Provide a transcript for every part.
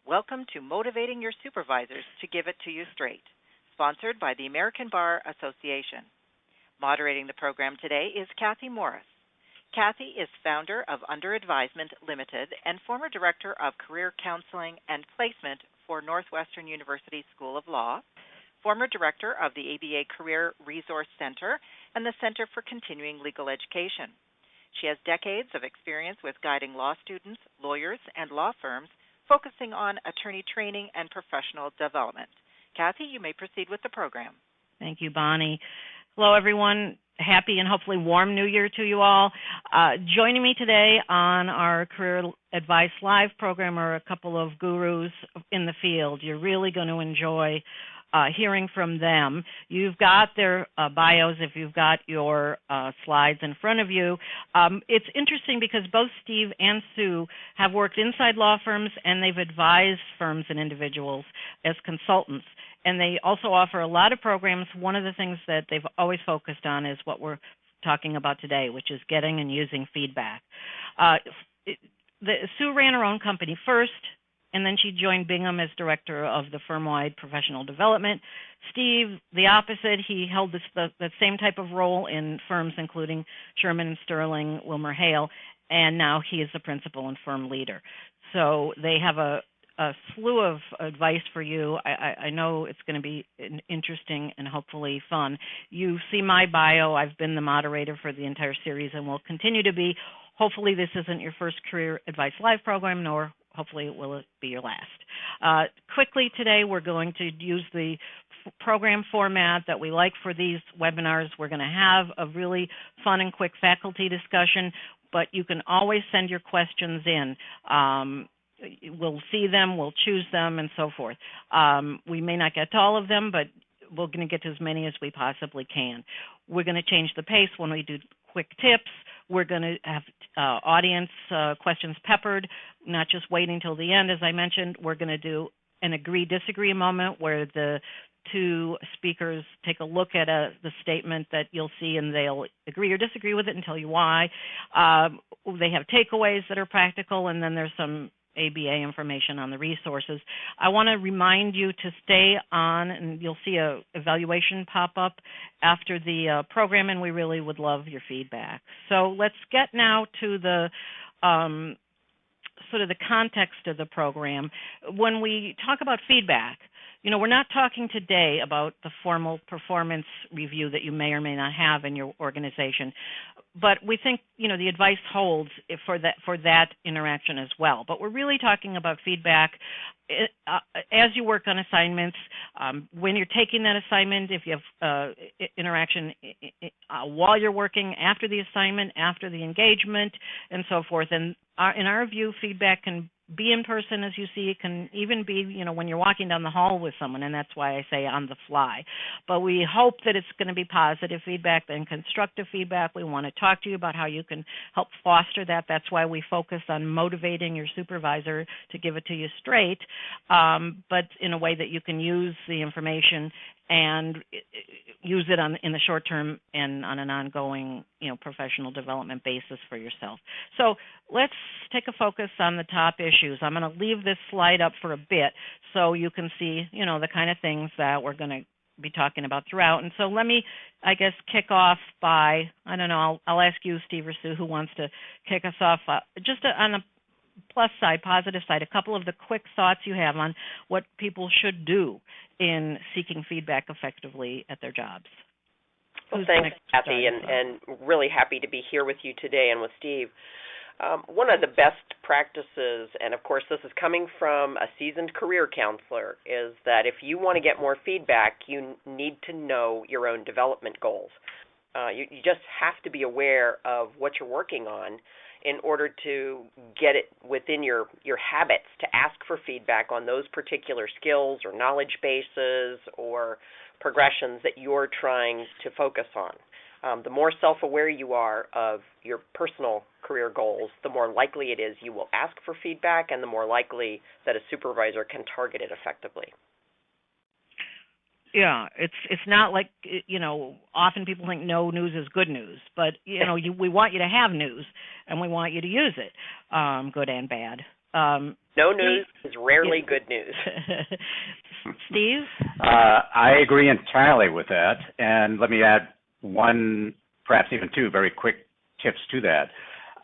Welcome to Motivating Your Supervisors to Give It to You Straight, sponsored by the American Bar Association. Moderating the program today is Kathy Morris. Kathy is founder of Under Advisement Limited and former director of career counseling and placement for Northwestern University School of Law, former director of the ABA Career Resource Center and the Center for Continuing Legal Education. She has decades of experience with guiding law students, lawyers, and law firms, focusing on attorney training and professional development. Kathy, you may proceed with the program. Thank you, Bonnie. Hello, everyone. Happy and hopefully warm New Year to you all. Joining me today on our Career Advice Live program are a couple of gurus in the field. You're really going to enjoy hearing from them. You've got their bios if you've got your slides in front of you. It's interesting because both Steve and Sue have worked inside law firms and they've advised firms and individuals as consultants. And they also offer a lot of programs. One of the things that they've always focused on is what we're talking about today, which is getting and using feedback. Sue ran her own company first, and then she joined Bingham as director of the Firmwide professional development. Steve, the opposite, he held the same type of role in firms including Sherman & Sterling, Wilmer Hale, and now he is the principal and firm leader. So they have a slew of advice for you. I know it's going to be interesting and hopefully fun. You see my bio. I've been the moderator for the entire series and will continue to be. Hopefully this isn't your first Career Advice Live program, nor hopefully will it be your last. Quickly today, we're going to use the program format that we like for these webinars. We're going to have a really fun and quick faculty discussion, but you can always send your questions in. We'll see them, we'll choose them, and so forth. We may not get to all of them, but we're going to get to as many as we possibly can. We're going to change the pace when we do quick tips. We're going to have audience questions peppered, not just waiting till the end. As I mentioned, we're going to do an agree-disagree moment where the two speakers take a look at the statement that you'll see and they'll agree or disagree with it and tell you why. They have takeaways that are practical, and then there's some ABA information on the resources. I want to remind you to stay on, and you'll see an evaluation pop up after the program, and we really would love your feedback. So let's get now to the sort of the context of the program. When we talk about feedback, you know, we're not talking today about the formal performance review that you may or may not have in your organization, but we think, you know, the advice holds for that interaction as well. But we're really talking about feedback as you work on assignments, when you're taking that assignment, if you have interaction while you're working, after the assignment, after the engagement, and so forth. And in our view, feedback can be in person, as you see. It can even be, you know, when you're walking down the hall with someone, and that's why I say on the fly. But we hope that it's going to be positive feedback and constructive feedback. We want to talk to you about how you can help foster that. That's why we focus on motivating your supervisor to give it to you straight, but in a way that you can use the information and use it in the short term and on an ongoing, you know, professional development basis for yourself. So let's take a focus on the top issues. I'm going to leave this slide up for a bit so you can see, you know, the kind of things that we're going to be talking about throughout. And so let me, I guess, kick off by, I don't know, I'll ask you, Steve or Sue, who wants to kick us off, on a plus side, positive side, a couple of the quick thoughts you have on what people should do in seeking feedback effectively at their jobs. Well, thanks, Kathy, and really happy to be here with you today and with Steve. One of the best practices, and of course this is coming from a seasoned career counselor, is that if you want to get more feedback, you need to know your own development goals. You just have to be aware of what you're working on in order to get it within your habits to ask for feedback on those particular skills or knowledge bases or progressions that you're trying to focus on. The more self-aware you are of your personal career goals, the more likely it is you will ask for feedback and the more likely that a supervisor can target it effectively. Yeah, it's not like, you know, often people think no news is good news, but, you know, we want you to have news and we want you to use it, good and bad. No news is rarely good news. Steve? I agree entirely with that. And let me add one, perhaps even two, very quick tips to that.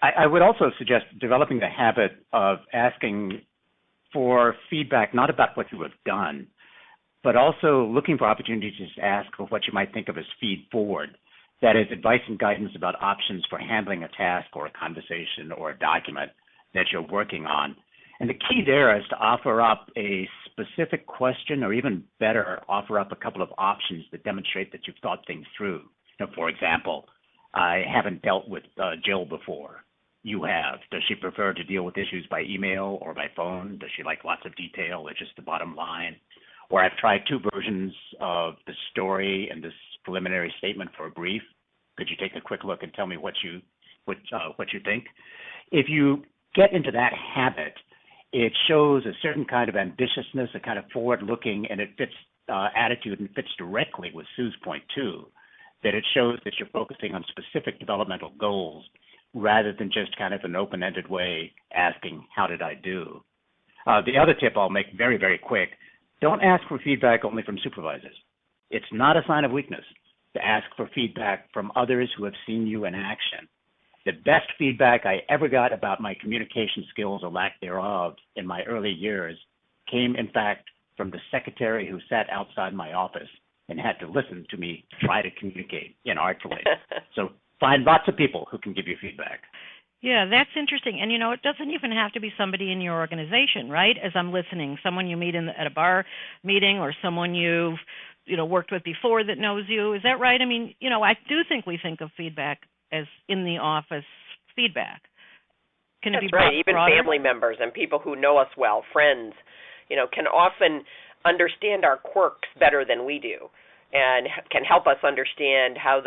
I would also suggest developing the habit of asking for feedback, not about what you have done, but also looking for opportunities to ask for what you might think of as feed forward. That is, advice and guidance about options for handling a task or a conversation or a document that you're working on. And the key there is to offer up a specific question, or even better, offer up a couple of options that demonstrate that you've thought things through. For example, I haven't dealt with Jill before. You have. Does she prefer to deal with issues by email or by phone? Does she like lots of detail or just the bottom line? Or I've tried two versions of the story and this preliminary statement for a brief. Could you take a quick look and tell me what you think? If you get into that habit, it shows a certain kind of ambitiousness, a kind of forward-looking, and it fits attitude and fits directly with Sue's point too, that it shows that you're focusing on specific developmental goals rather than just kind of an open-ended way asking, how did I do? The other tip I'll make very, very quick, don't ask for feedback only from supervisors. It's not a sign of weakness to ask for feedback from others who have seen you in action. The best feedback I ever got about my communication skills or lack thereof in my early years came, in fact, from the secretary who sat outside my office and had to listen to me try to communicate inartfully. So find lots of people who can give you feedback. Yeah, that's interesting. And, it doesn't even have to be somebody in your organization, right? As I'm listening, someone you meet at a bar meeting or someone you've, worked with before that knows you. Is that right? I mean, I do think we think of feedback as in the office feedback. Can it That's be right. Even broader? family members and people who know us well, friends, can often understand our quirks better than we do, and can help us understand how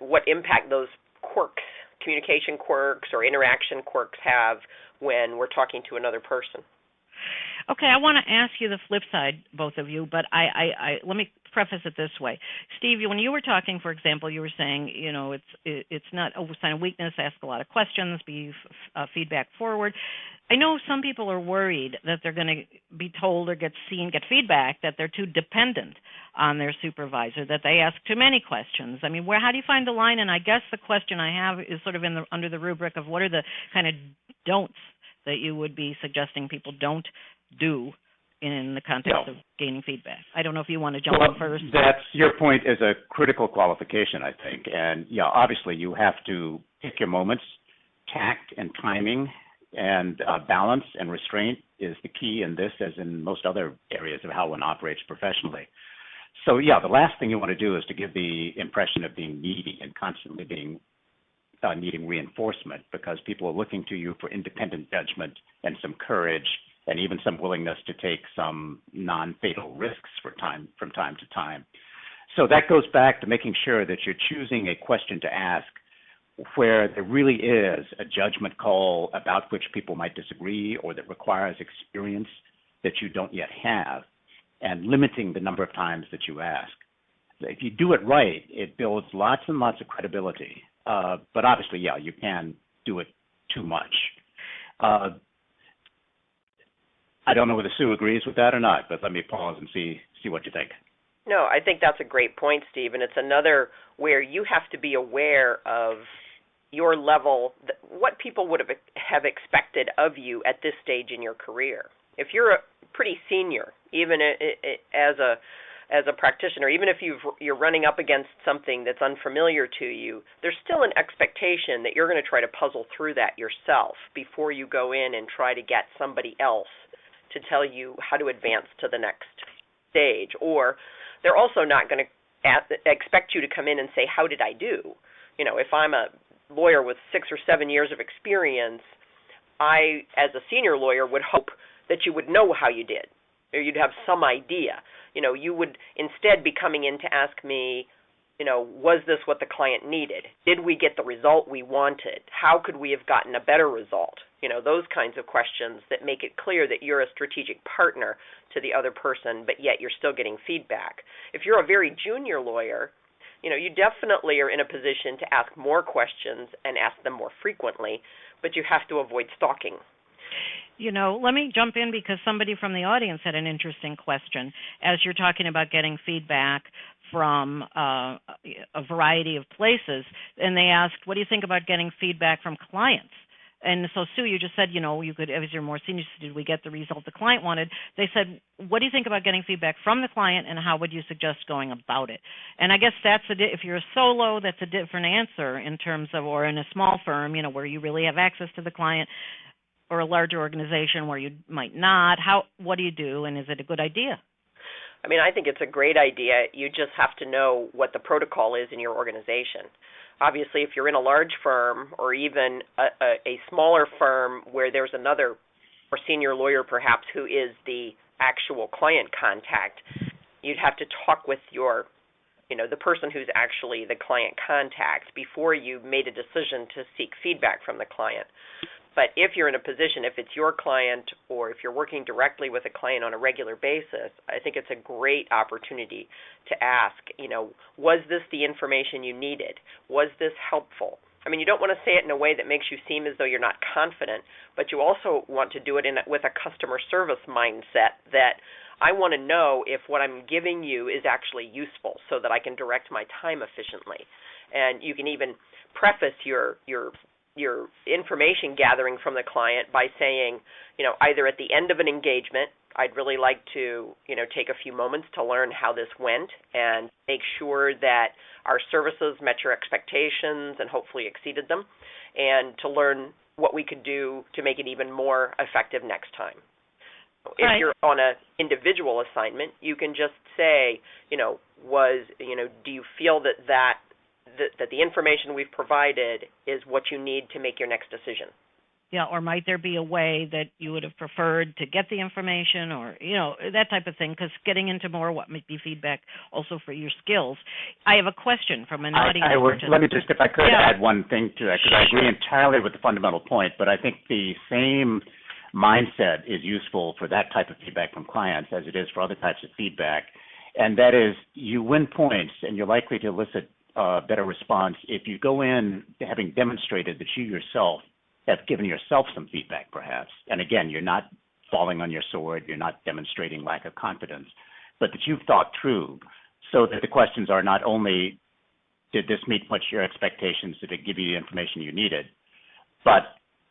what impact those quirks, communication quirks or interaction quirks have when we're talking to another person. Okay, I want to ask you the flip side, both of you, but I let me preface it this way. Steve, when you were talking, for example, you were saying, it's not a sign of weakness, ask a lot of questions, be feedback forward. I know some people are worried that they're going to be told or get feedback that they're too dependent on their supervisor, that they ask too many questions. I mean, how do you find the line? And I guess the question I have is sort of under the rubric of what are the kind of don'ts that you would be suggesting people don't do in the context of gaining feedback. I don't know if you want to jump in first. That's your point is a critical qualification, I think. And obviously you have to pick your moments. Tact and timing and balance and restraint is the key in this, as in most other areas of how one operates professionally. So the last thing you want to do is to give the impression of being needy and constantly being needing reinforcement, because people are looking to you for independent judgment and some courage and even some willingness to take some non-fatal risks from time to time. So that goes back to making sure that you're choosing a question to ask where there really is a judgment call about which people might disagree or that requires experience that you don't yet have, and limiting the number of times that you ask. If you do it right, it builds lots and lots of credibility. But obviously, you can do it too much. I don't know whether Sue agrees with that or not, but let me pause and see what you think. No, I think that's a great point, Steve, and it's another where you have to be aware of your level, what people would have expected of you at this stage in your career. If you're pretty senior, even as a practitioner, even if you're running up against something that's unfamiliar to you, there's still an expectation that you're going to try to puzzle through that yourself before you go in and try to get somebody else to tell you how to advance to the next stage. Or they're also not going to expect you to come in and say, how did I do? If I'm a lawyer with 6 or 7 years of experience, I, as a senior lawyer, would hope that you would know how you did, or you'd have some idea. You would instead be coming in to ask me, was this what the client needed? Did we get the result we wanted? How could we have gotten a better result? Those kinds of questions that make it clear that you're a strategic partner to the other person, but yet you're still getting feedback. If you're a very junior lawyer, you definitely are in a position to ask more questions and ask them more frequently, but you have to avoid stalking. Let me jump in because somebody from the audience had an interesting question. As you're talking about getting feedback from a variety of places, and they asked, what do you think about getting feedback from clients? And so, Sue, you just said, you could, as you're more senior, did we get the result the client wanted? They said, what do you think about getting feedback from the client, and how would you suggest going about it? And I guess if you're a solo, that's a different answer in terms of, or in a small firm, where you really have access to the client, or a larger organization where you might not. What do you do, and is it a good idea? I mean, I think it's a great idea. You just have to know what the protocol is in your organization. Obviously, if you're in a large firm or even a smaller firm where there's another or senior lawyer perhaps who is the actual client contact, you'd have to talk with the person who's actually the client contact before you made a decision to seek feedback from the client. But if you're in a position, if it's your client or if you're working directly with a client on a regular basis, I think it's a great opportunity to ask, was this the information you needed? Was this helpful? I mean, you don't want to say it in a way that makes you seem as though you're not confident, but you also want to do it with a customer service mindset that I want to know if what I'm giving you is actually useful so that I can direct my time efficiently. And you can even preface your information gathering from the client by saying, either at the end of an engagement, I'd really like to, take a few moments to learn how this went and make sure that our services met your expectations and hopefully exceeded them, and to learn what we could do to make it even more effective next time. If you're on an individual assignment, you can just say, do you feel that the information we've provided is what you need to make your next decision? Yeah, or might there be a way that you would have preferred to get the information, or, that type of thing, because getting into more what might be feedback also for your skills. I have a question from an audience participant. Let me just, if I could, add one thing to that, because I agree entirely with the fundamental point, but I think the same mindset is useful for that type of feedback from clients as it is for other types of feedback, and that is you win points and you're likely to elicit better response if you go in having demonstrated that you yourself have given yourself some feedback, perhaps. And again, you're not falling on your sword, you're not demonstrating lack of confidence, but that you've thought through so that the questions are not only, did this meet much your expectations, did it give you the information you needed, but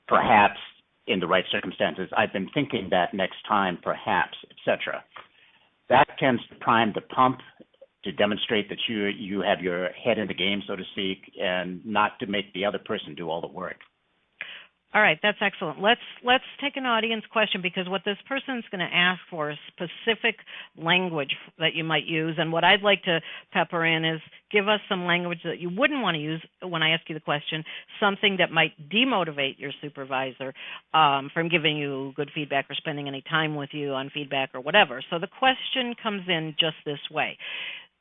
perhaps in the right circumstances, I've been thinking that next time, perhaps, etc. That tends to prime the pump, to demonstrate that you have your head in the game, so to speak, and not to make the other person do all the work. All right, that's excellent. Let's take an audience question, because what this person's going to ask for is specific language that you might use, and what I'd like to pepper in is give us some language that you wouldn't want to use when I ask you the question, something that might demotivate your supervisor from giving you good feedback or spending any time with you on feedback or whatever. So the question comes in just this way.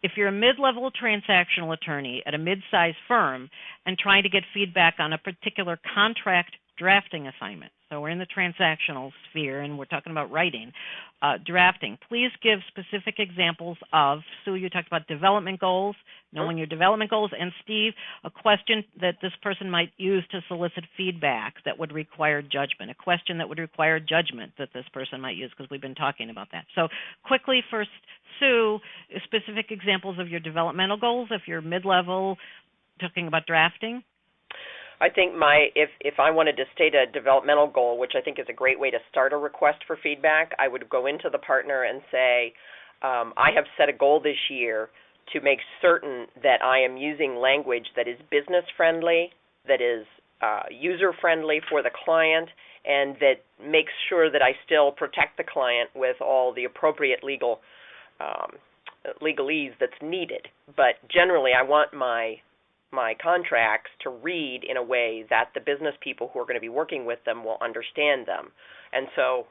If you're a mid-level transactional attorney at a mid-sized firm and trying to get feedback on a particular contract drafting assignment, so we're in the transactional sphere and we're talking about writing, drafting, please give specific examples of, Sue, you talked about development goals, knowing your development goals, and Steve, a question that this person might use to solicit feedback that would require judgment, a question that would require judgment that this person might use, because we've been talking about that. So quickly first, Sue, specific examples of your developmental goals if you're mid-level, talking about drafting. I think if I wanted to state a developmental goal, which I think is a great way to start a request for feedback, I would go into the partner and say, I have set a goal this year to make certain that I am using language that is business-friendly, that is user-friendly for the client, and that makes sure that I still protect the client with all the appropriate legalese that's needed. But generally, I want my contracts to read in a way that the business people who are going to be working with them will understand them. And so,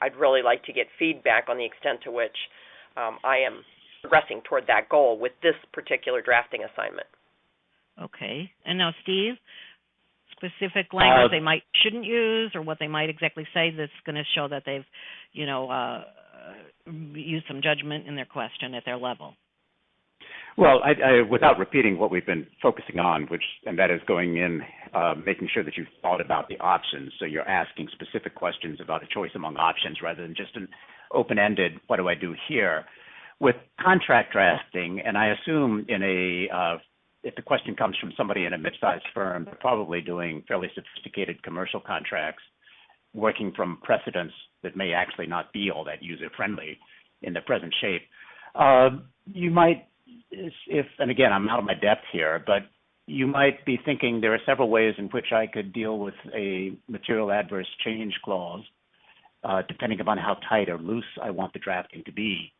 I'd really like to get feedback on the extent to which I am progressing toward that goal with this particular drafting assignment. Okay. And now, Steve, specific language they shouldn't use, or what they might exactly say that's going to show that they've, used some judgment in their question at their level. Well, without repeating what we've been focusing on, and that is going in, making sure that you've thought about the options. So you're asking specific questions about a choice among options rather than just an open-ended, what do I do here? With contract drafting, and I assume if the question comes from somebody in a mid-sized firm, they're probably doing fairly sophisticated commercial contracts, working from precedents that may actually not be all that user-friendly in their present shape. You might, and again, I'm out of my depth here, but you might be thinking there are several ways in which I could deal with a material adverse change clause, depending upon how tight or loose I want the drafting to be.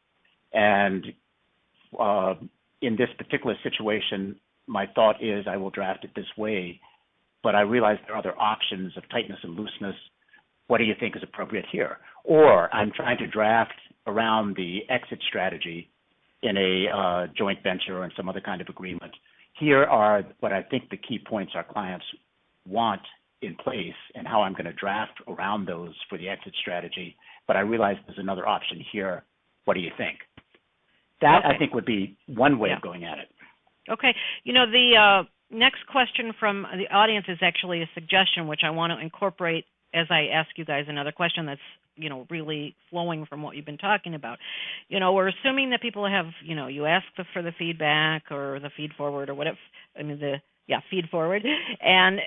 And in this particular situation, my thought is I will draft it this way, but I realize there are other options of tightness and looseness. What do you think is appropriate here? Or I'm trying to draft around the exit strategy in a joint venture or in some other kind of agreement. Here are what I think the key points our clients want in place and how I'm going to draft around those for the exit strategy. But I realize there's another option here. What do you think? That, okay, I think would be one way of going at it. Okay. The next question from the audience is actually a suggestion, which I want to incorporate as I ask you guys another question that's, really flowing from what you've been talking about. We're assuming that people have, you ask for the feedback or the feed forward or whatever, feed forward, and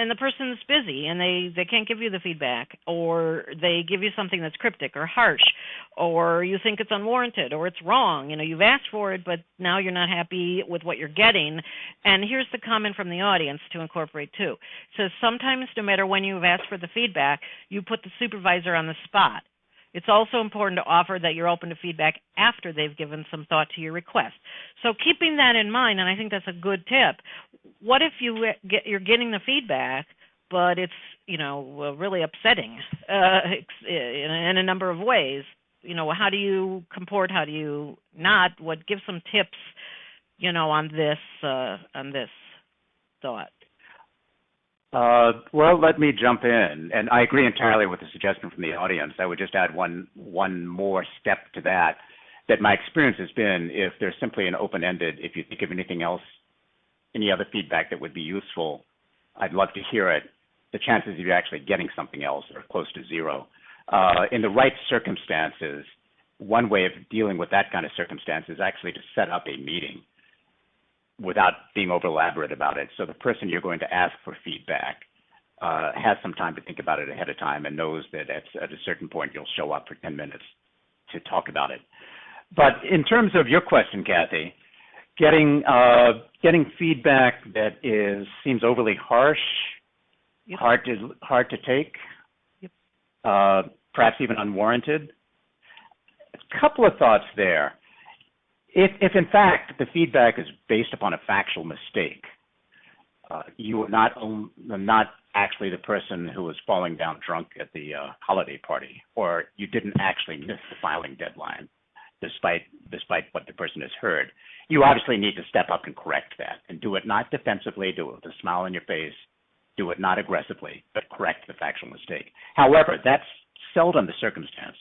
the person's busy and they can't give you the feedback, or they give you something that's cryptic or harsh, or you think it's unwarranted or it's wrong. You've asked for it, but now you're not happy with what you're getting. And here's the comment from the audience to incorporate too. It says, sometimes no matter when you've asked for the feedback, you put the supervisor on the spot. It's also important to offer that you're open to feedback after they've given some thought to your request. So keeping that in mind, and I think that's a good tip, what if you're getting the feedback, but it's really upsetting in a number of ways? How do you comport? How do you not? Give some tips, on this thought. Well, let me jump in, and I agree entirely with the suggestion from the audience. I would just add one more step to that my experience has been, if there's simply an open-ended, if you think of anything else, any other feedback that would be useful, I'd love to hear it. The chances of you actually getting something else are close to zero. In the right circumstances, one way of dealing with that kind of circumstance is actually to set up a meeting without being over elaborate about it. So the person you're going to ask for feedback has some time to think about it ahead of time and knows that at a certain point you'll show up for 10 minutes to talk about it. But in terms of your question, Kathy, getting feedback that seems overly harsh, yep, hard to take, yep, perhaps even unwarranted. A couple of thoughts there. If in fact the feedback is based upon a factual mistake, you are not actually the person who was falling down drunk at the holiday party, or you didn't actually miss the filing deadline, despite what the person has heard, you obviously need to step up and correct that, and do it not defensively, do it with a smile on your face, do it not aggressively, but correct the factual mistake. However, that's seldom the circumstance.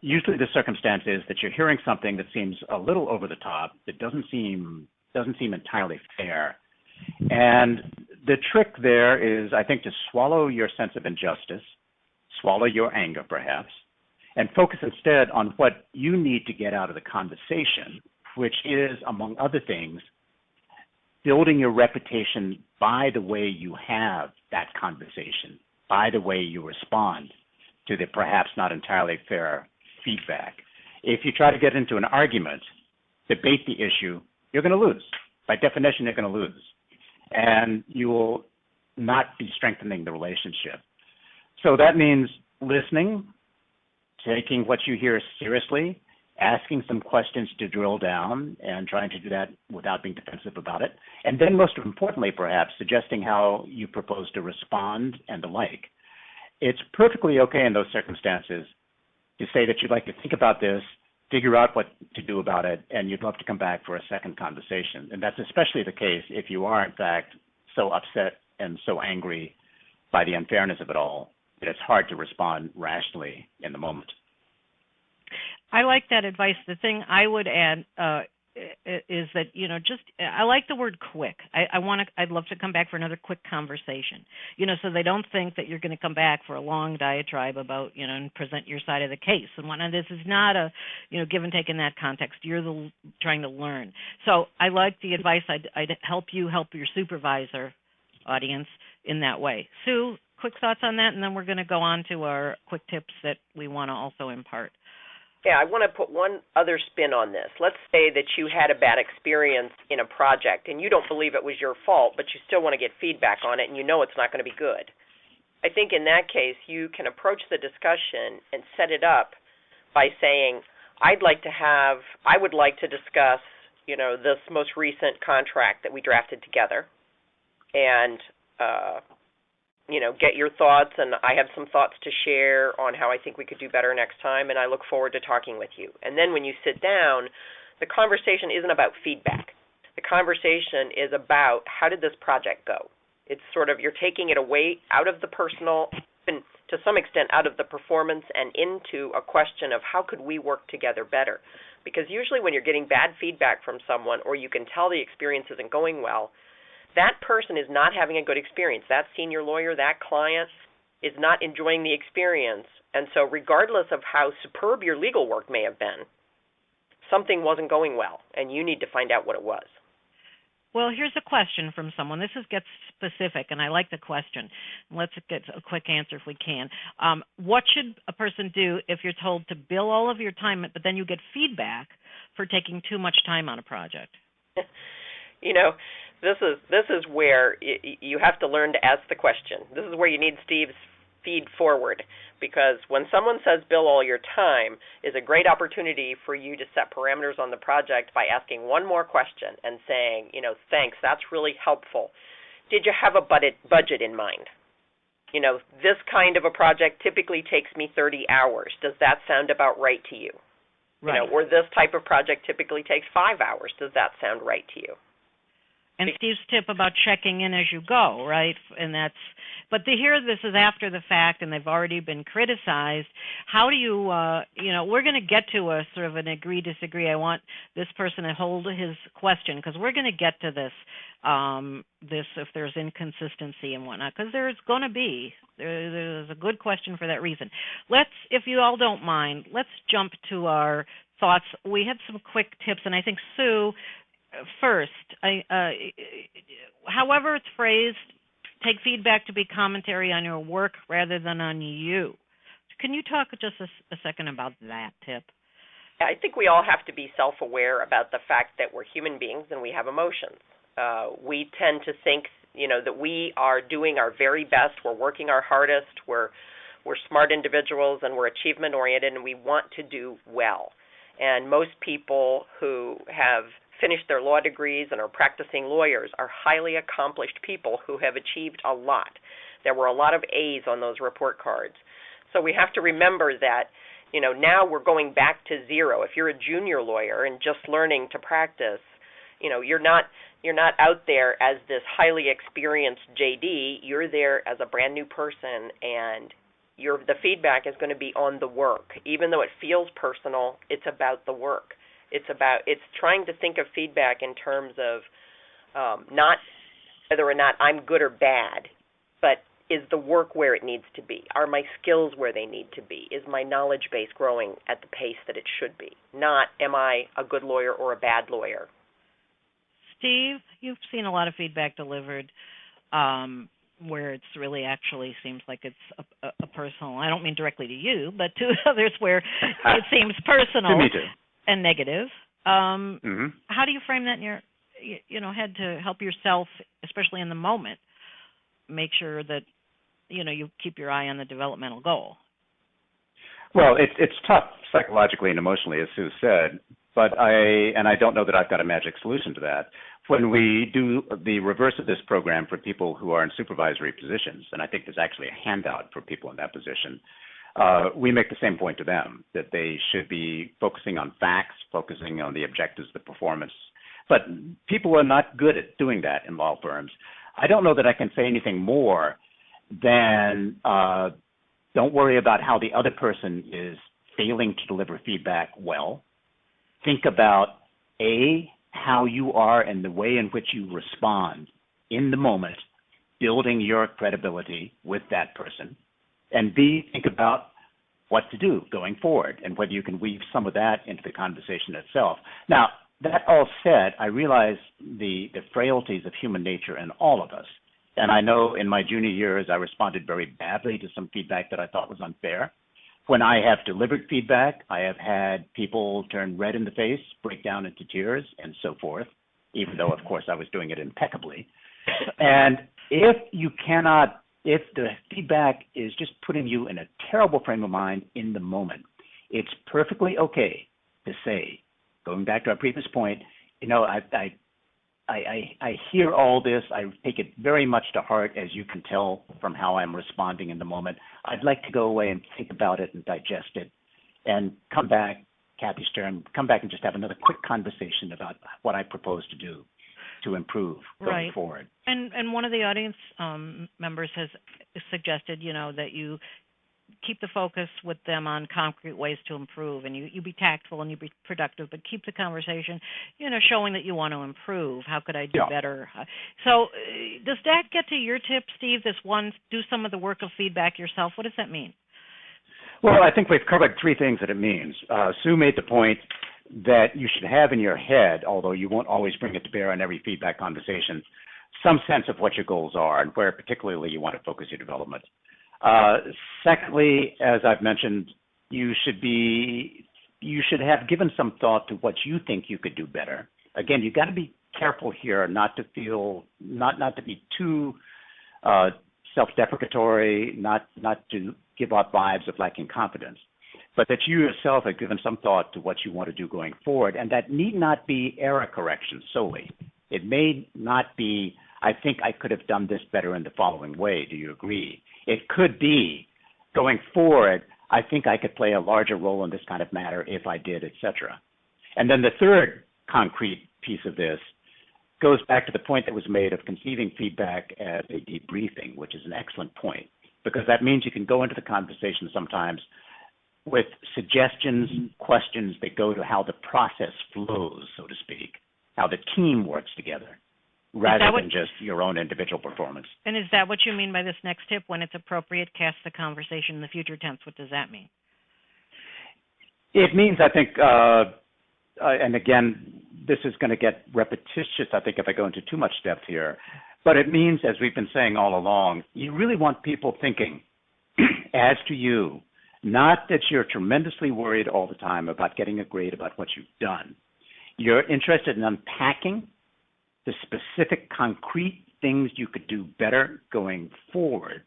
Usually the circumstance is that you're hearing something that seems a little over the top, that doesn't seem entirely fair. And the trick there is, I think, to swallow your sense of injustice, swallow your anger perhaps, and focus instead on what you need to get out of the conversation, which is, among other things, building your reputation by the way you have that conversation, by the way you respond to the perhaps not entirely fair feedback. If you try to get into an argument, debate the issue, you're going to lose. By definition, you're going to lose. And you will not be strengthening the relationship. So that means listening, taking what you hear seriously, asking some questions to drill down, and trying to do that without being defensive about it. And then most importantly, perhaps, suggesting how you propose to respond and the like. It's perfectly okay in those circumstances to say that you'd like to think about this, figure out what to do about it, and you'd love to come back for a second conversation. And that's especially the case if you are, in fact, so upset and so angry by the unfairness of it all that it's hard to respond rationally in the moment. I like that advice. The thing I would add, is that, just I like the word quick. I'd love to come back for another quick conversation, so they don't think that you're going to come back for a long diatribe about, and present your side of the case and whatnot. This is not a, give and take in that context. You're trying to learn. So I like the advice. I'd help you help your supervisor audience in that way. Sue, quick thoughts on that, and then we're going to go on to our quick tips that we want to also impart. Yeah, I want to put one other spin on this. Let's say that you had a bad experience in a project and you don't believe it was your fault, but you still want to get feedback on it and you know it's not going to be good. I think in that case you can approach the discussion and set it up by saying, I would like to discuss, this most recent contract that we drafted together and get your thoughts, and I have some thoughts to share on how I think we could do better next time, and I look forward to talking with you. And then when you sit down, the conversation isn't about feedback. The conversation is about how did this project go? It's sort of you're taking it away out of the personal, and to some extent out of the performance, and into a question of how could we work together better? Because usually when you're getting bad feedback from someone, or you can tell the experience isn't going well, that person is not having a good experience. That senior lawyer, that client, is not enjoying the experience. And so regardless of how superb your legal work may have been, something wasn't going well, and you need to find out what it was. Well, here's a question from someone. This gets specific, and I like the question. Let's get a quick answer if we can. What should a person do if you're told to bill all of your time, but then you get feedback for taking too much time on a project? This is where you have to learn to ask the question. This is where you need Steve's feed forward, because when someone says bill all your time is a great opportunity for you to set parameters on the project by asking one more question and saying, thanks, that's really helpful. Did you have a budget in mind? This kind of a project typically takes me 30 hours. Does that sound about right to you? Right. Or this type of project typically takes 5 hours. Does that sound right to you? And Steve's tip about checking in as you go, right? But to hear this is after the fact and they've already been criticized, how do you, we're going to get to a sort of an agree-disagree. I want this person to hold his question because we're going to get to this, if there's inconsistency and whatnot, because there's going to be. There's a good question for that reason. If you all don't mind, let's jump to our thoughts. We had some quick tips, and I think Sue, first, however it's phrased, take feedback to be commentary on your work rather than on you. Can you talk just a second about that tip? I think we all have to be self-aware about the fact that we're human beings and we have emotions. We tend to think, that we are doing our very best, we're working our hardest, we're smart individuals, and we're achievement-oriented, and we want to do well. And most people who have finished their law degrees and are practicing lawyers are highly accomplished people who have achieved a lot. There were a lot of A's on those report cards. So we have to remember that, now we're going back to zero. If you're a junior lawyer and just learning to practice, you're not out there as this highly experienced JD. You're there as a brand new person, and the feedback is going to be on the work. Even though it feels personal, it's about the work. It's trying to think of feedback in terms of not whether or not I'm good or bad, but is the work where it needs to be? Are my skills where they need to be? Is my knowledge base growing at the pace that it should be? Not am I a good lawyer or a bad lawyer? Steve, you've seen a lot of feedback delivered where it's really actually seems like it's a personal, I don't mean directly to you, but to others where it seems personal. To me too. And negative. How do you frame that in your head to help yourself, especially in the moment, make sure that you keep your eye on the developmental goal? Well, it's tough psychologically and emotionally, as Sue said, but I don't know that I've got a magic solution to that. When we do the reverse of this program for people who are in supervisory positions, and I think there's actually a handout for people in that position, we make the same point to them, that they should be focusing on facts, focusing on the objectives, the performance. But people are not good at doing that in law firms. I don't know that I can say anything more than don't worry about how the other person is failing to deliver feedback well. Think about, A, how you are and the way in which you respond in the moment, building your credibility with that person. And B, think about what to do going forward and whether you can weave some of that into the conversation itself. Now, that all said, I realize the frailties of human nature in all of us. And I know in my junior years, I responded very badly to some feedback that I thought was unfair. When I have delivered feedback, I have had people turn red in the face, break down into tears, and so forth, even though, of course, I was doing it impeccably. And if the feedback is just putting you in a terrible frame of mind in the moment, it's perfectly okay to say, going back to our previous point, I hear all this. I take it very much to heart, as you can tell from how I'm responding in the moment. I'd like to go away and think about it and digest it and come back, Kathy Stern, come back and just have another quick conversation about what I propose to do to improve going forward. And one of the audience members has suggested, that you keep the focus with them on concrete ways to improve, and you be tactful and you be productive, but keep the conversation, showing that you want to improve. How could I do better? So does that get to your tip, Steve, this one, do some of the work of feedback yourself? What does that mean? Well, I think we've covered three things that it means. Sue made the point that you should have in your head, although you won't always bring it to bear on every feedback conversation, some sense of what your goals are and where particularly you want to focus your development. Secondly, as I've mentioned, you should have given some thought to what you think you could do better. Again, you got to be careful here not to be too self-deprecatory, not to give off vibes of lacking confidence, but that you yourself have given some thought to what you want to do going forward, and that need not be error correction solely. It may not be, I think I could have done this better in the following way. Do you agree? It could be, going forward, I think I could play a larger role in this kind of matter if I did, etc. And then the third concrete piece of this goes back to the point that was made of conceiving feedback as a debriefing, which is an excellent point, because that means you can go into the conversation sometimes with suggestions, questions that go to how the process flows, so to speak, how the team works together, rather than just your own individual performance. And is that what you mean by this next tip? When it's appropriate, cast the conversation in the future tense. What does that mean? It means, I think, and again, this is going to get repetitious, I think, if I go into too much depth here, but it means, as we've been saying all along, you really want people thinking as to you, not that you're tremendously worried all the time about getting a grade about what you've done. You're interested in unpacking the specific concrete things you could do better going forward.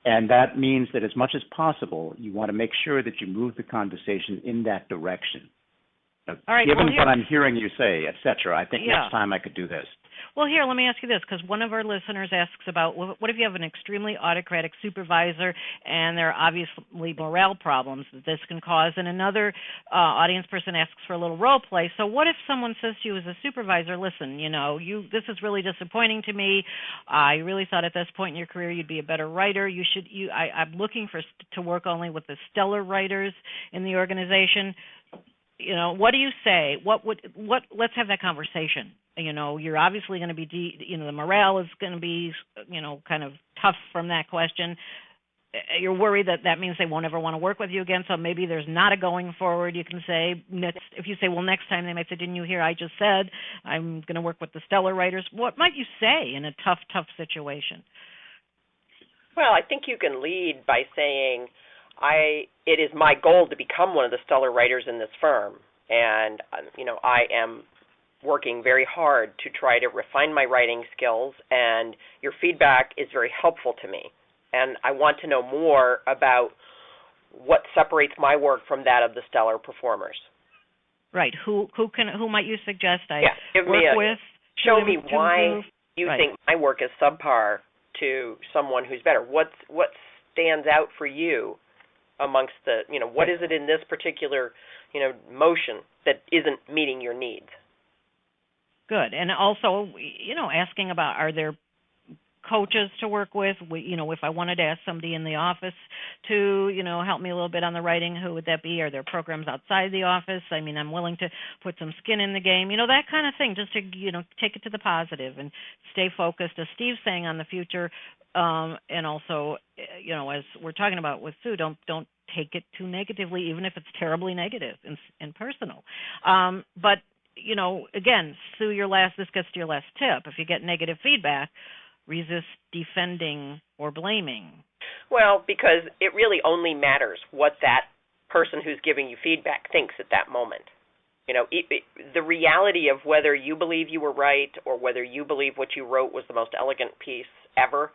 And that means that as much as possible, you want to make sure that you move the conversation in that direction. Now, given what I'm hearing you say, et cetera, I think next time I could do this. Well, here, let me ask you this, because one of our listeners asks about, what if you have an extremely autocratic supervisor and there are obviously morale problems that this can cause? And another audience person asks for a little role play. So what if someone says to you as a supervisor, listen, this is really disappointing to me. I really thought at this point in your career you'd be a better writer. I'm looking to work only with the stellar writers in the organization. What do you say? Let's have that conversation. You're obviously going to be, the morale is going to be, kind of tough from that question. You're worried that means they won't ever want to work with you again. So maybe there's not a going forward. You can say, if you say, well, next time, they might say, didn't you hear I just said I'm going to work with the stellar writers? What might you say in a tough situation? Well, I think you can lead by saying, it is my goal to become one of the stellar writers in this firm, and I am working very hard to try to refine my writing skills, and your feedback is very helpful to me, and I want to know more about what separates my work from that of the stellar performers. Right. Who might you suggest I work with? Show me why you think my work is subpar to someone who's better. What stands out for you amongst what is it in this particular, motion that isn't meeting your needs? Good. And also, asking about, are there coaches to work with. If I wanted to ask somebody in the office to, help me a little bit on the writing, who would that be? Are there programs outside the office? I mean, I'm willing to put some skin in the game, that kind of thing, just to, take it to the positive and stay focused, as Steve's saying, on the future. And also, as we're talking about with Sue, don't take it too negatively, even if it's terribly negative and personal. But again, Sue, this gets to your last tip. If you get negative feedback, resist defending or blaming. Well, because it really only matters what that person who's giving you feedback thinks at that moment. The reality of whether you believe you were right or whether you believe what you wrote was the most elegant piece ever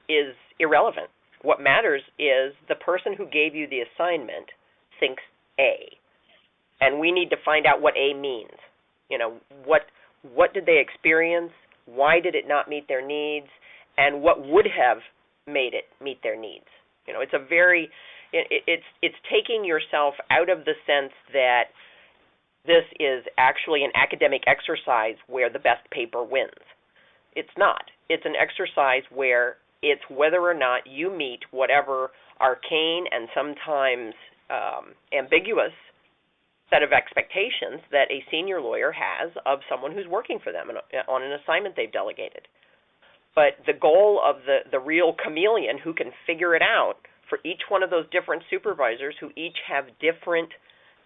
is irrelevant. What matters is the person who gave you the assignment thinks A, and we need to find out what A means. What did they experience? Why did it not meet their needs? And what would have made it meet their needs? It's taking yourself out of the sense that this is actually an academic exercise where the best paper wins. It's not. It's an exercise where it's whether or not you meet whatever arcane and sometimes ambiguous set of expectations that a senior lawyer has of someone who's working for them on an assignment they've delegated. But the goal of the real chameleon who can figure it out for each one of those different supervisors who each have different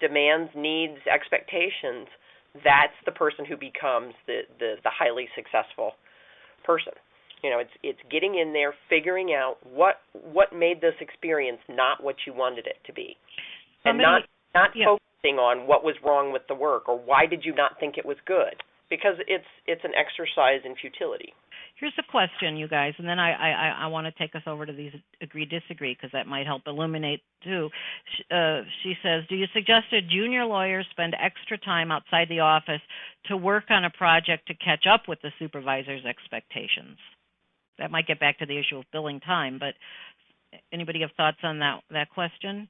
demands, needs, expectations, that's the person who becomes the highly successful person. It's getting in there, figuring out what made this experience not what you wanted it to be, and not focusing on what was wrong with the work or why did you not think it was good, because it's an exercise in futility. Here's a question, you guys, and then I want to take us over to these agree-disagree, because that might help illuminate, too. She says, do you suggest a junior lawyer spend extra time outside the office to work on a project to catch up with the supervisor's expectations? That might get back to the issue of billing time, but anybody have thoughts on that question?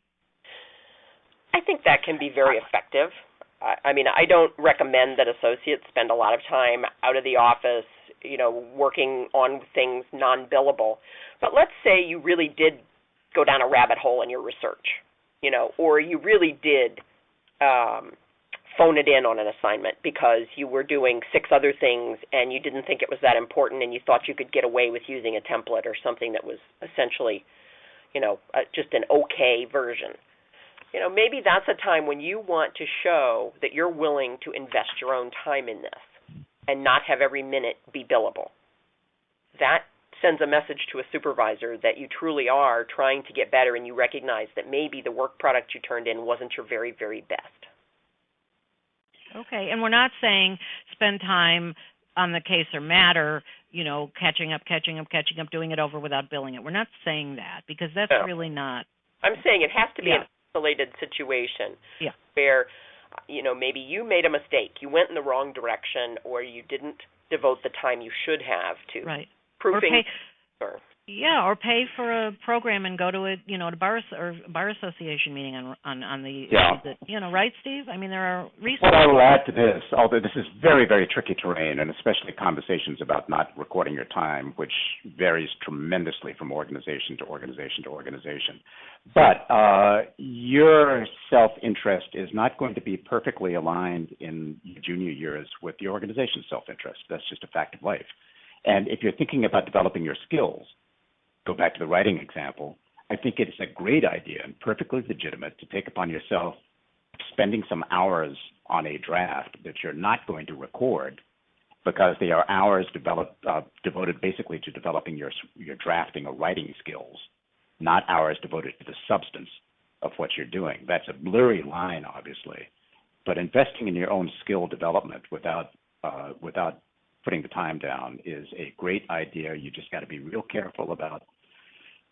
I think that can be very effective. I don't recommend that associates spend a lot of time out of the office, working on things non-billable. But let's say you really did go down a rabbit hole in your research, or you really did phone it in on an assignment because you were doing 6 other things and you didn't think it was that important and you thought you could get away with using a template or something that was essentially, just an okay version. Maybe that's a time when you want to show that you're willing to invest your own time in this and not have every minute be billable. That sends a message to a supervisor that you truly are trying to get better and you recognize that maybe the work product you turned in wasn't your very, very best. Okay, and we're not saying spend time on the case or matter, catching up, doing it over without billing it. We're not saying that, because that's really not. I'm saying it has to be an isolated situation where, maybe you made a mistake. You went in the wrong direction, or you didn't devote the time you should have to proofing. Or pay for a program and go to a to bar association meeting on the right, Steve? There are resources. What I will add to this, although this is very, very tricky terrain, and especially conversations about not recording your time, which varies tremendously from organization to organization to organization. But your self-interest is not going to be perfectly aligned in your junior years with your organization's self-interest. That's just a fact of life. And if you're thinking about developing your skills, go back to the writing example, I think it's a great idea and perfectly legitimate to take upon yourself spending some hours on a draft that you're not going to record, because they are hours devoted basically to developing your drafting or writing skills, not hours devoted to the substance of what you're doing. That's a blurry line, obviously, but investing in your own skill development without putting the time down is a great idea. You just got to be real careful about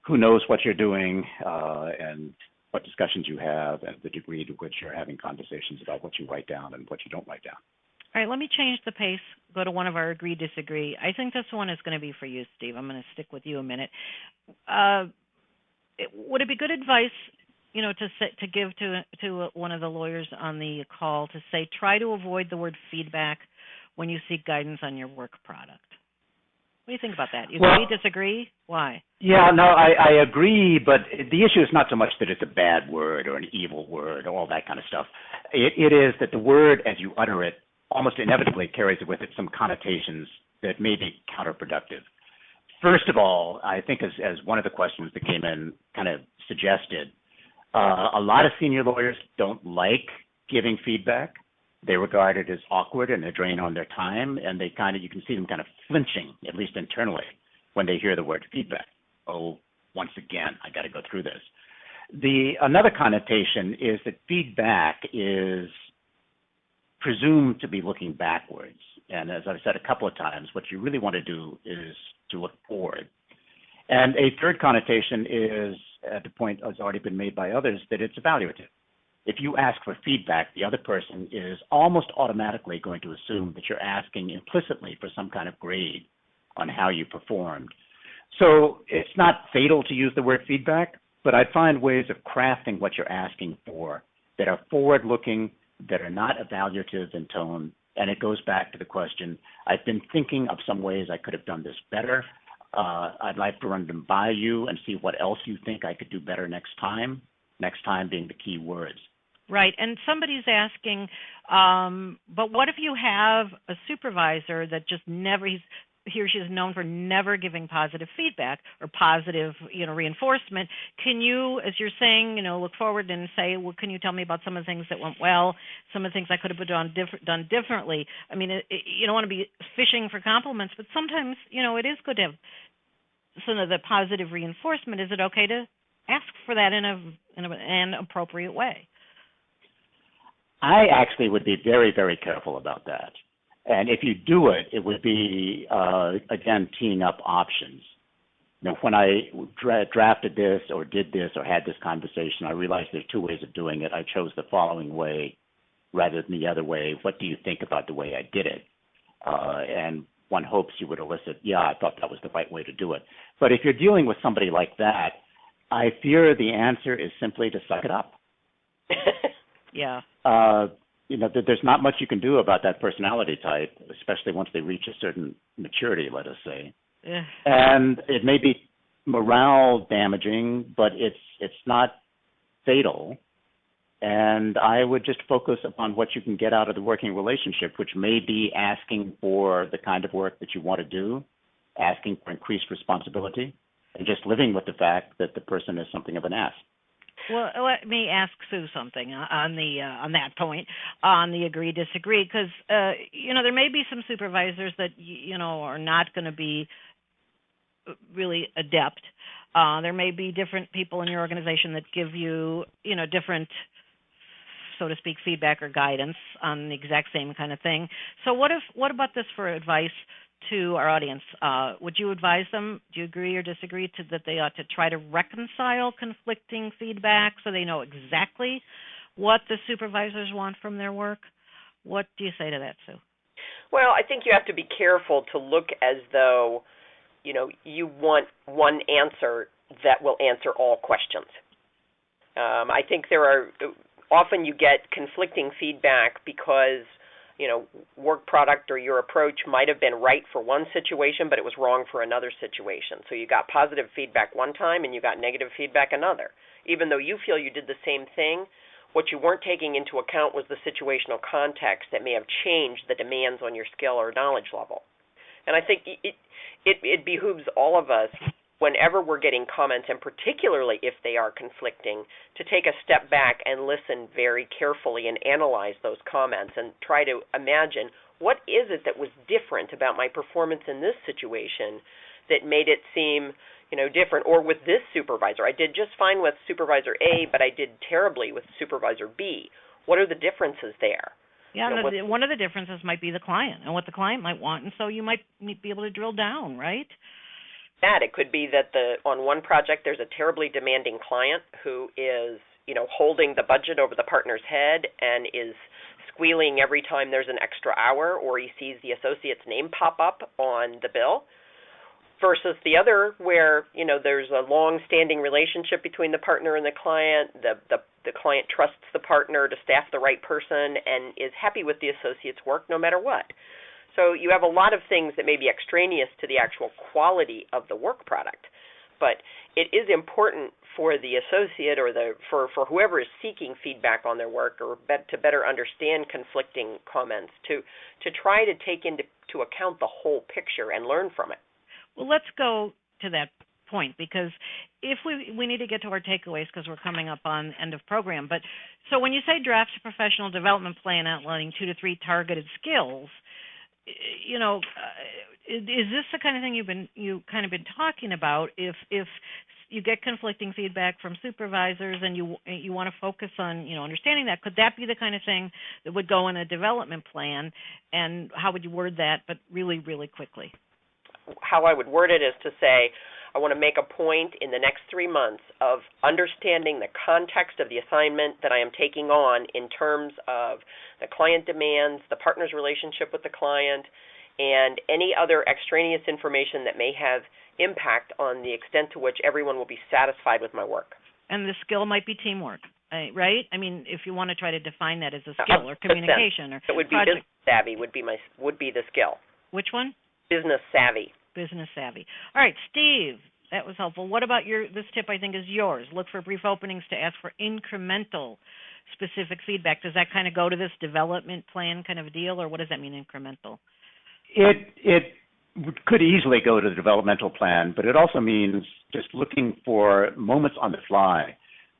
who knows what you're doing and what discussions you have and the degree to which you're having conversations about what you write down and what you don't write down. All right, let me change the pace, go to one of our agree-disagree. I think this one is going to be for you, Steve. I'm going to stick with you a minute. Would it be good advice, to give to one of the lawyers on the call to say, try to avoid the word feedback when you seek guidance on your work product? What do you think about that? You Well, agree, disagree? Why? Yeah, no, I agree, but the issue is not so much that it's a bad word or an evil word or all that kind of stuff. It is that the word, as you utter it, almost inevitably carries with it some connotations that may be counterproductive. First of all, I think as one of the questions that came in kind of suggested, a lot of senior lawyers don't like giving feedback. They regard it as awkward and a drain on their time, and you can see them kind of flinching, at least internally, when they hear the word feedback. Oh, once again, I got to go through this. Another connotation is that feedback is presumed to be looking backwards. And as I've said a couple of times, what you really want to do is to look forward. And a third connotation is, at the point has already been made by others, that it's evaluative. If you ask for feedback, the other person is almost automatically going to assume that you're asking implicitly for some kind of grade on how you performed. So it's not fatal to use the word feedback, but I'd find ways of crafting what you're asking for that are forward-looking, that are not evaluative in tone. And it goes back to the question, I've been thinking of some ways I could have done this better. I'd like to run them by you and see what else you think I could do better next time being the key words. Right, and somebody's asking, but what if you have a supervisor that just never, he or she is known for never giving positive feedback or positive, reinforcement. Can you, as you're saying, look forward and say, well, can you tell me about some of the things that went well, some of the things I could have done differently? I mean, you don't want to be fishing for compliments, but sometimes, it is good to have some of the positive reinforcement. Is it okay to ask for that in an appropriate way? I actually would be very, very careful about that. And if you do it, it would be, again, teeing up options. When I drafted this or did this or had this conversation, I realized there's two ways of doing it. I chose the following way rather than the other way. What do you think about the way I did it? And one hopes you would elicit, yeah, I thought that was the right way to do it. But if you're dealing with somebody like that, I fear the answer is simply to suck it up. Yeah. There's not much you can do about that personality type, especially once they reach a certain maturity, let us say. Yeah. And it may be morale damaging, but it's not fatal. And I would just focus upon what you can get out of the working relationship, which may be asking for the kind of work that you want to do, asking for increased responsibility, and just living with the fact that the person is something of an ass. Well, let me ask Sue something on that point, on the agree-disagree, because, there may be some supervisors that, are not going to be really adept. There may be different people in your organization that give you, different, so to speak, feedback or guidance on the exact same kind of thing. So what about this for advice to our audience? Would you advise them, do you agree or disagree, that they ought to try to reconcile conflicting feedback so they know exactly what the supervisors want from their work? What do you say to that, Sue? Well, I think you have to be careful to look as though, you want one answer that will answer all questions. I think often you get conflicting feedback because work product or your approach might have been right for one situation, but it was wrong for another situation. So you got positive feedback one time and you got negative feedback another. Even though you feel you did the same thing, what you weren't taking into account was the situational context that may have changed the demands on your skill or knowledge level. And I think it behooves all of us, whenever we're getting comments, and particularly if they are conflicting, to take a step back and listen very carefully and analyze those comments and try to imagine what is it that was different about my performance in this situation that made it seem, different. Or with this supervisor, I did just fine with supervisor A, but I did terribly with supervisor B. What are the differences there? Yeah, one of the differences might be the client and what the client might want, and so you might be able to drill down, right? It could be that on one project there's a terribly demanding client who is, holding the budget over the partner's head and is squealing every time there's an extra hour or he sees the associate's name pop up on the bill, versus the other where, there's a long-standing relationship between the partner and the client. The client trusts the partner to staff the right person and is happy with the associate's work no matter what. So you have a lot of things that may be extraneous to the actual quality of the work product. But it is important for the associate or for whoever is seeking feedback on their work or to better understand conflicting comments to try to take into account the whole picture and learn from it. Well, let's go to that point, because if we need to get to our takeaways because we're coming up on end of program. But so when you say draft a professional development plan outlining 2 to 3 targeted skills, is this the kind of thing you've kind of been talking about? If you get conflicting feedback from supervisors and you want to focus on understanding that, could that be the kind of thing that would go in a development plan? And how would you word that? But really, really quickly. How I would word it is to say, I want to make a point in the next 3 months of understanding the context of the assignment that I am taking on in terms of the client demands, the partner's relationship with the client, and any other extraneous information that may have impact on the extent to which everyone will be satisfied with my work. And the skill might be teamwork, right? I mean, if you want to try to define that as a skill or communication or it would be business savvy would be the skill. Which one? Business savvy. Business savvy. All right, Steve, that was helpful. What about this tip? I think is yours. Look for brief openings to ask for incremental specific feedback. Does that kind of go to this development plan kind of deal, or what does that mean, incremental? It could easily go to the developmental plan, but it also means just looking for moments on the fly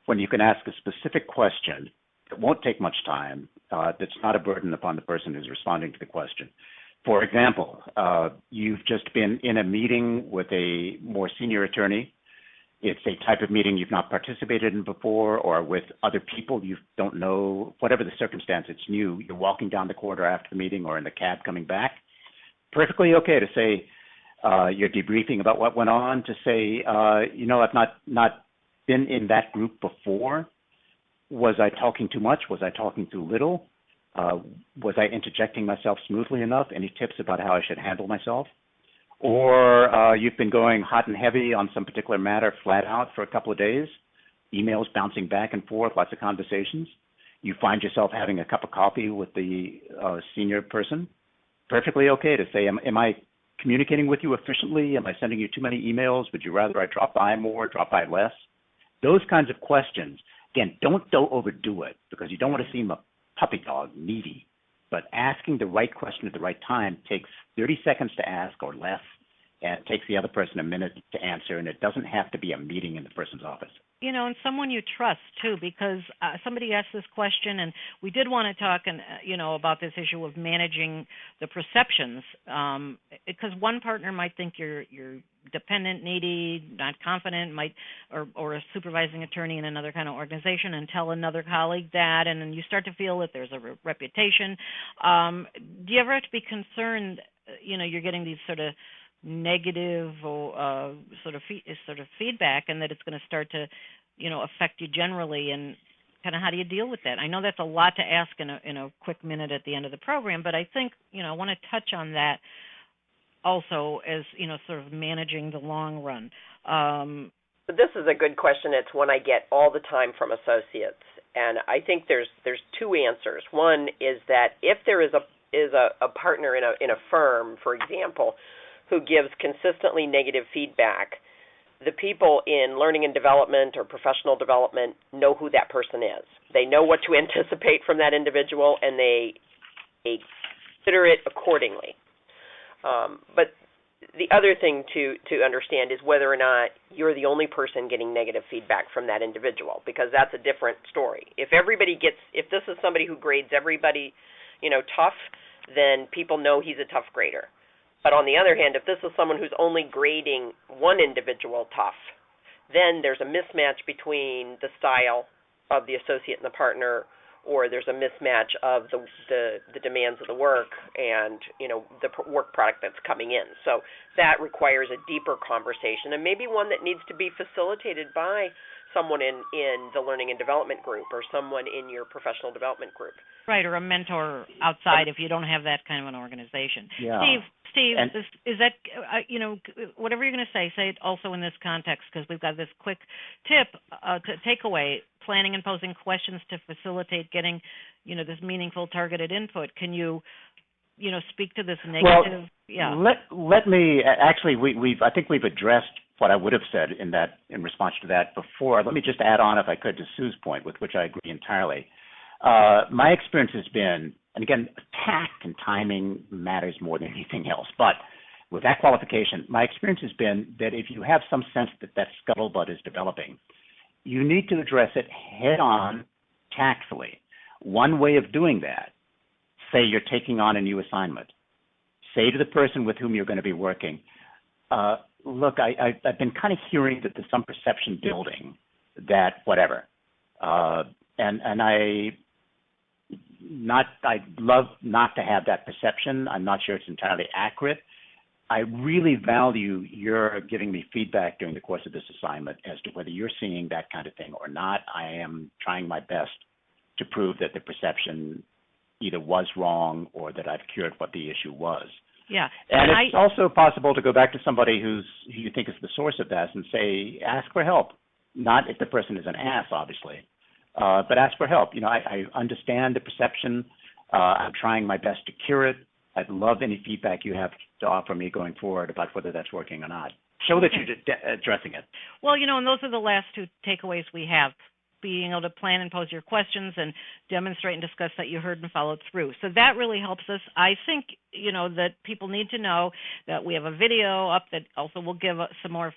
when you can ask a specific question that won't take much time, that's not a burden upon the person who's responding to the question. For example, you've just been in a meeting with a more senior attorney. It's a type of meeting you've not participated in before, or with other people you don't know. Whatever the circumstance, it's new. You're walking down the corridor after the meeting or in the cab coming back. Perfectly okay to say you're debriefing about what went on, to say, I've not been in that group before. Was I talking too much? Was I talking too little? Was I interjecting myself smoothly enough? Any tips about how I should handle myself? Or you've been going hot and heavy on some particular matter flat out for a couple of days, emails bouncing back and forth, lots of conversations. You find yourself having a cup of coffee with the senior person. Perfectly okay to say, am I communicating with you efficiently? Am I sending you too many emails? Would you rather I drop by more, drop by less? Those kinds of questions. Again, don't overdo it, because you don't want to seem a puppy dog, needy. But asking the right question at the right time takes 30 seconds to ask or less, and it takes the other person a minute to answer, and it doesn't have to be a meeting in the person's office. And someone you trust, too, because somebody asked this question, and we did want to talk about this issue of managing the perceptions, because one partner might think you're dependent, needy, not confident, or a supervising attorney in another kind of organization, and tell another colleague that, and then you start to feel that there's a reputation. Do you ever have to be concerned, you're getting these sort of negative or sort of feedback, and that it's going to start to affect you generally, and kind of how do you deal with that? I know that's a lot to ask in a quick minute at the end of the program, but I think I want to touch on that also as sort of managing the long run. But this is a good question. It's one I get all the time from associates, and I think there's 2 answers. One is that if there is a partner in a firm, for example, who gives consistently negative feedback, the people in learning and development or professional development know who that person is. They know what to anticipate from that individual, and they consider it accordingly. But the other thing to understand is whether or not you're the only person getting negative feedback from that individual, because that's a different story. If this is somebody who grades everybody, tough, then people know he's a tough grader. But on the other hand, if this is someone who's only grading one individual tough, then there's a mismatch between the style of the associate and the partner, or there's a mismatch of the demands of the work and the work product that's coming in. So that requires a deeper conversation, and maybe one that needs to be facilitated by someone in the learning and development group or someone in your professional development group. Right, or a mentor outside if you don't have that kind of an organization. Yeah. Steve, is that, whatever you're going to say it also in this context, because we've got this quick tip to take away, planning and posing questions to facilitate getting, this meaningful targeted input. Can you speak to this negative? Well, yeah. Let me actually. I think we've addressed what I would have said in response to that before. Let me just add on, if I could, to Sue's point, with which I agree entirely. My experience has been, and again, tact and timing matters more than anything else, but with that qualification, my experience has been that if you have some sense that scuttlebutt is developing, you need to address it head on, tactfully. One way of doing that, say you're taking on a new assignment, say to the person with whom you're going to be working, look, I've been kind of hearing that there's some perception building that whatever, and I'd love not to have that perception. I'm not sure it's entirely accurate. I really value your giving me feedback during the course of this assignment as to whether you're seeing that kind of thing or not. I am trying my best to prove that the perception either was wrong or that I've cured what the issue was. Yeah. And it's also possible to go back to somebody who you think is the source of that and say, ask for help. Not if the person is an ass, obviously, but ask for help. I understand the perception. I'm trying my best to cure it. I'd love any feedback you have to offer me going forward about whether that's working or not. Show that you're addressing it. Well, and those are the last two takeaways we have. Being able to plan and pose your questions and demonstrate and discuss that you heard and followed through. So that really helps us. I think, that people need to know that we have a video up that also will give some more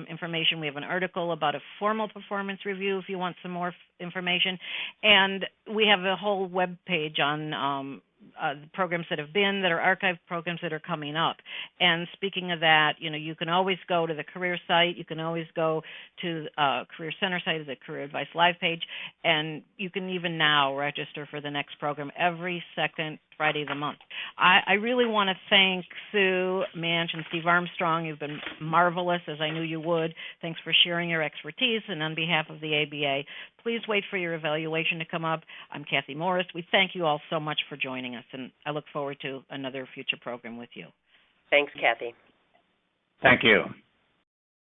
information. We have an article about a formal performance review if you want some more information. And we have a whole web page on the programs that have been, that are archived, programs that are coming up. And speaking of that, you can always go to the career site. You can always go to the Career Center site, the Career Advice Live page, and you can even now register for the next program every second Friday of the month. I really want to thank Sue, Manch, and Steve Armstrong. You've been marvelous, as I knew you would. Thanks for sharing your expertise. And on behalf of the ABA, please wait for your evaluation to come up. I'm Kathy Morris. We thank you all so much for joining us, and I look forward to another future program with you. Thanks, Kathy. Thank you.